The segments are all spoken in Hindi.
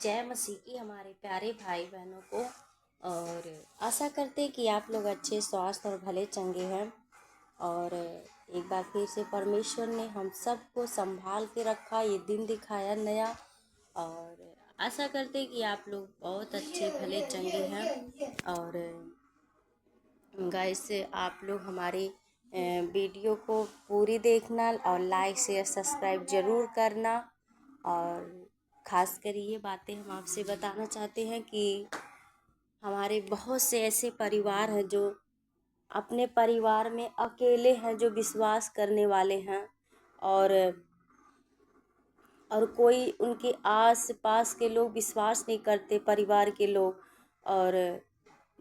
जय मसीह की हमारे प्यारे भाई बहनों को। और आशा करते हैं कि आप लोग अच्छे स्वास्थ्य और भले चंगे हैं। और एक बार फिर से परमेश्वर ने हम सबको संभाल के रखा, ये दिन दिखाया नया। और आशा करते हैं कि आप लोग बहुत अच्छे भले चंगे हैं। और गाइस, आप लोग हमारी वीडियो को पूरी देखना और लाइक शेयर सब्सक्राइब ज़रूर करना। और ख़ास कर ये बातें हम आपसे बताना चाहते हैं कि हमारे बहुत से ऐसे परिवार हैं जो अपने परिवार में अकेले हैं, जो विश्वास करने वाले हैं। और कोई उनके आस पास के लोग विश्वास नहीं करते, परिवार के लोग। और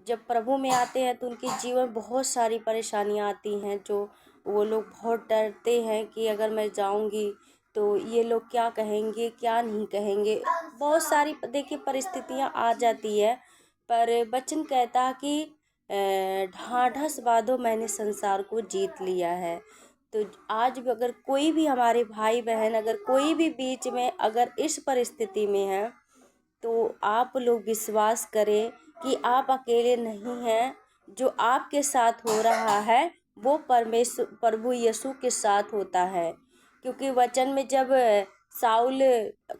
जब प्रभु में आते हैं तो उनके जीवन बहुत सारी परेशानियां आती हैं, जो वो लोग बहुत डरते हैं कि अगर मैं जाऊंगी तो ये लोग क्या कहेंगे, क्या नहीं कहेंगे। बहुत सारी देखिए परिस्थितियां आ जाती है। पर वचन कहता है कि ढाढ़स बाँधो, मैंने संसार को जीत लिया है। तो आज भी अगर कोई भी हमारे भाई बहन, अगर कोई भी बीच में अगर इस परिस्थिति में है, तो आप लोग विश्वास करें कि आप अकेले नहीं हैं। जो आपके साथ हो रहा है वो परमेश्वर प्रभु यीशु के साथ होता है। क्योंकि वचन में जब साउल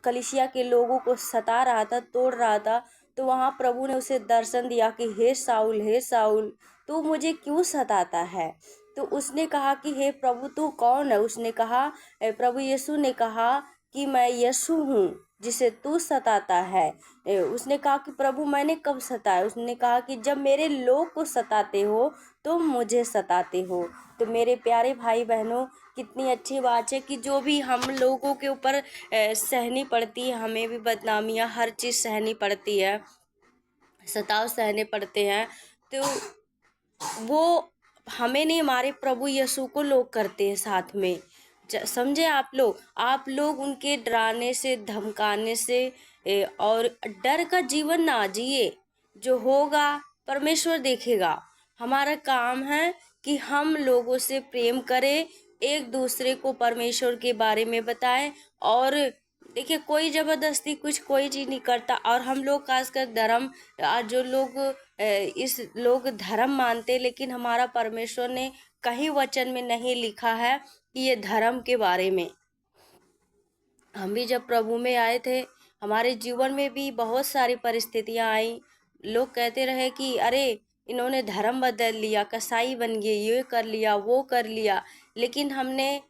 कलीसिया के लोगों को सता रहा था, तोड़ रहा था, तो वहाँ प्रभु ने उसे दर्शन दिया कि हे साउल, तू मुझे क्यों सताता है। तो उसने कहा कि हे प्रभु, तू कौन है। उसने कहा, प्रभु यीशु ने कहा कि मैं यीशु हूँ जिसे तू सताता है। उसने कहा कि प्रभु मैंने कब सताया। उसने कहा कि जब मेरे लोग को सताते हो तो मुझे सताते हो। तो मेरे प्यारे भाई बहनों, कितनी अच्छी बात है कि जो भी हम लोगों के ऊपर सहनी पड़ती है, हमें भी बदनामियाँ हर चीज़ सहनी पड़ती है, सताव सहने पड़ते हैं। तो वो हमें नहीं, हमारे प्रभु यीशु को लोग करते हैं साथ में। समझे आप लोग उनके डराने से, धमकाने से और डर का जीवन ना जिए। जो होगा परमेश्वर देखेगा। हमारा काम है कि हम लोगों से प्रेम करें, एक दूसरे को परमेश्वर के बारे में बताएं। और देखिए, कोई ज़बरदस्ती कुछ कोई चीज़ नहीं करता। और हम लोग खासकर धर्म, जो लोग इस लोग धर्म मानते, लेकिन हमारा परमेश्वर ने कहीं वचन में नहीं लिखा है कि ये धर्म के बारे में। हम भी जब प्रभु में आए थे, हमारे जीवन में भी बहुत सारी परिस्थितियां आई। लोग कहते रहे कि अरे इन्होंने धर्म बदल लिया, कसाई बन गए, ये कर लिया, वो कर लिया। लेकिन हमने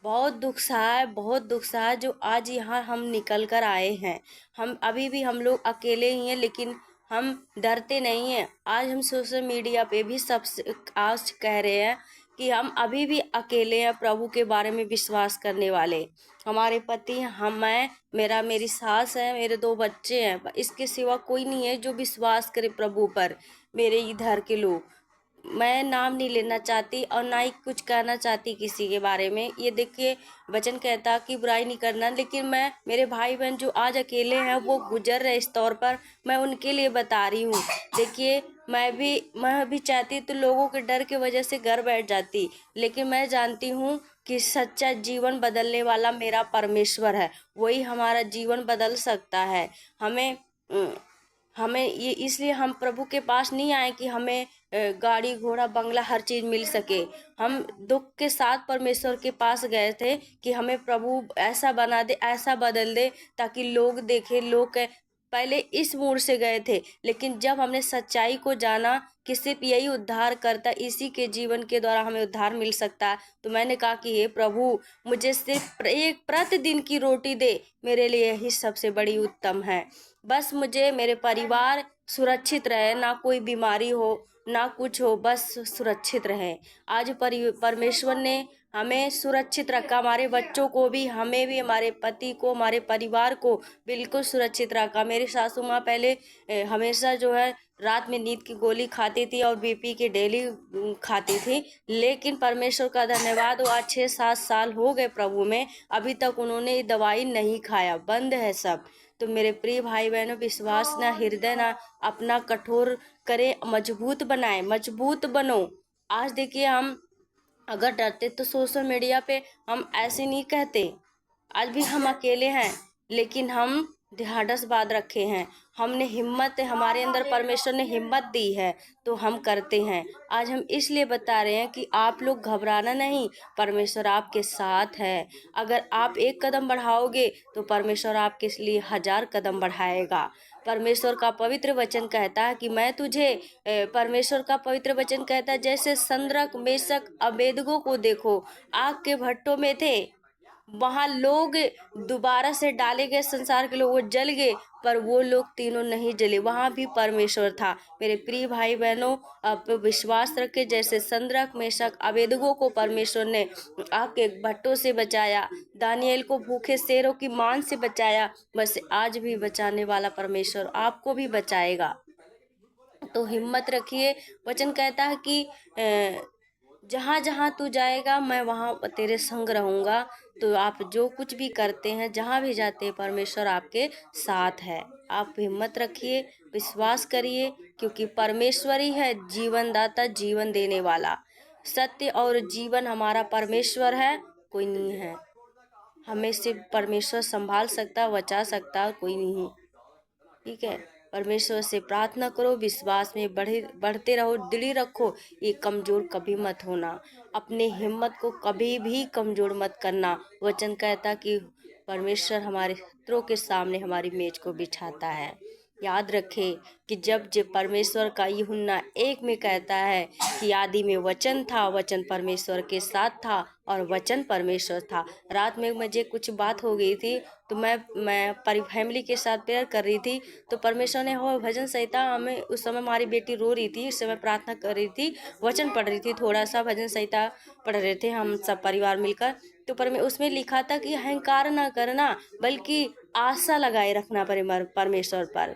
बहुत दुख सहा जो आज यहाँ हम निकल कर आए हैं। हम अभी भी हम लोग अकेले ही हैं, लेकिन हम डरते नहीं हैं। आज हम सोशल मीडिया पे भी सबसे आज कह रहे हैं कि हम अभी भी अकेले हैं, प्रभु के बारे में विश्वास करने वाले। हमारे पति हैं, मेरी सास है, मेरे 2 बच्चे हैं। इसके सिवा कोई नहीं है जो विश्वास करे प्रभु पर। मेरे इधर के लोग, मैं नाम नहीं लेना चाहती और ना ही कुछ कहना चाहती किसी के बारे में। ये देखिए, वचन कहता कि बुराई नहीं करना। लेकिन मैं, मेरे भाई बहन जो आज अकेले हैं, वो गुजर रहे इस तौर पर, मैं उनके लिए बता रही हूँ। देखिए, मैं भी चाहती तो लोगों के डर की वजह से घर बैठ जाती। लेकिन मैं जानती हूँ कि सच्चा जीवन बदलने वाला मेरा परमेश्वर है। वही हमारा जीवन बदल सकता है। हमें ये इसलिए हम प्रभु के पास नहीं आए कि हमें गाड़ी घोड़ा बंगला हर चीज़ मिल सके। हम दुख के साथ परमेश्वर के पास गए थे कि हमें प्रभु ऐसा बना दे, ऐसा बदल दे, ताकि लोग देखें, पहले इस मूड से गए थे। लेकिन जब हमने सच्चाई को जाना कि सिर्फ यही उद्धार करता, इसी के जीवन के द्वारा हमें उद्धार मिल सकता है, तो मैंने कहा कि हे प्रभु, मुझे सिर्फ एक प्रतिदिन की रोटी दे, मेरे लिए यही सबसे बड़ी उत्तम है। बस मुझे मेरे परिवार सुरक्षित रहे, ना कोई बीमारी हो, ना कुछ हो, बस सुरक्षित रहे। आज परमेश्वर ने हमें सुरक्षित रखा, हमारे बच्चों को भी, हमें भी, हमारे पति को, हमारे परिवार को बिल्कुल सुरक्षित रखा। मेरी सासू माँ पहले हमेशा जो है रात में नींद की गोली खाती थी और बीपी के डेली खाती थी। लेकिन परमेश्वर का धन्यवाद, वो आज 6-7 साल हो गए प्रभु में, अभी तक उन्होंने दवाई नहीं खाया, बंद है सब। तो मेरे प्रिय भाई बहनों, विश्वास ना, हृदय ना अपना कठोर करे, मजबूत बनाए, मजबूत बनो। आज देखिए, हम अगर डरते तो सोशल मीडिया पे हम ऐसे नहीं कहते। आज भी हम अकेले हैं, लेकिन हम ढाढ़स बांध रखे हैं। हमने हिम्मत, हमारे अंदर परमेश्वर ने हिम्मत दी है तो हम करते हैं। आज हम इसलिए बता रहे हैं कि आप लोग घबराना नहीं, परमेश्वर आपके साथ है। अगर आप एक कदम बढ़ाओगे तो परमेश्वर आपके लिए 1000 कदम बढ़ाएगा। परमेश्वर का पवित्र वचन कहता है कि मैं तुझे परमेश्वर का पवित्र वचन कहता है, जैसे शद्रक मेशक अबेदगो को देखो, आग के भट्टों में थे, वहां लोग दोबारा से डाले गए, संसार के लोग वो जल गए, पर वो लोग तीनों नहीं जले, वहां भी परमेश्वर था। मेरे प्रिय भाई बहनों, आप विश्वास रखे, जैसे शद्रक मेशक अबेदगो को परमेश्वर ने आग के भट्टों से बचाया, दानियेल को भूखे शेरों की मान से बचाया, बस आज भी बचाने वाला परमेश्वर आपको भी बचाएगा। तो हिम्मत रखिए। वचन कहता है कि जहाँ जहाँ तू जाएगा मैं वहाँ तेरे संग रहूँगा। तो आप जो कुछ भी करते हैं, जहाँ भी जाते हैं, परमेश्वर आपके साथ है। आप हिम्मत रखिए, विश्वास करिए, क्योंकि परमेश्वर ही है जीवन दाता, जीवन देने वाला। सत्य और जीवन हमारा परमेश्वर है, कोई नहीं है। हमें सिर्फ परमेश्वर संभाल सकता, बचा सकता, कोई नहीं। ठीक है, परमेश्वर से प्रार्थना करो, विश्वास में बढ़ते रहो, दिली रखो, ये कमज़ोर कभी मत होना। अपने हिम्मत को कभी भी कमज़ोर मत करना। वचन कहता कि परमेश्वर हमारे शत्रुओं के सामने हमारी मेज को बिछाता है। याद रखें कि जब परमेश्वर का यूहन्ना 1 में कहता है कि आदि में वचन था, वचन परमेश्वर के साथ था और वचन परमेश्वर था। रात में मुझे कुछ बात हो गई थी, तो मैं फैमिली के साथ प्रेयर कर रही थी, तो परमेश्वर ने हो भजन संहिता, हमें उस समय हमारी बेटी रो रही थी, उस समय प्रार्थना कर रही थी, वचन पढ़ रही थी, थोड़ा सा भजन संहिता पढ़ रहे थे हम सब परिवार मिलकर। तो उसमें लिखा था कि अहंकार ना करना, बल्कि आशा लगाए रखना परमेश्वर पर।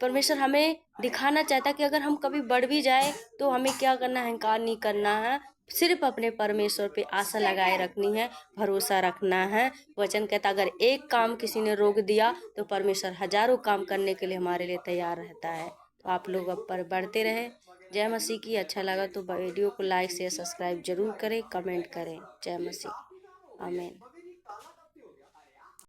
परमेश्वर हमें दिखाना चाहता कि अगर हम कभी बढ़ भी जाए तो हमें क्या करना, अहंकार नहीं करना है, सिर्फ अपने परमेश्वर पे आशा लगाए रखनी है, भरोसा रखना है। वचन कहता अगर एक काम किसी ने रोक दिया तो परमेश्वर हजारों काम करने के लिए हमारे लिए तैयार रहता है। तो आप लोग अब पर बढ़ते रहें। जय मसीह की। अच्छा लगा तो वीडियो को लाइक शेयर सब्सक्राइब जरूर करें, कमेंट करें। जय मसीह। आमीन।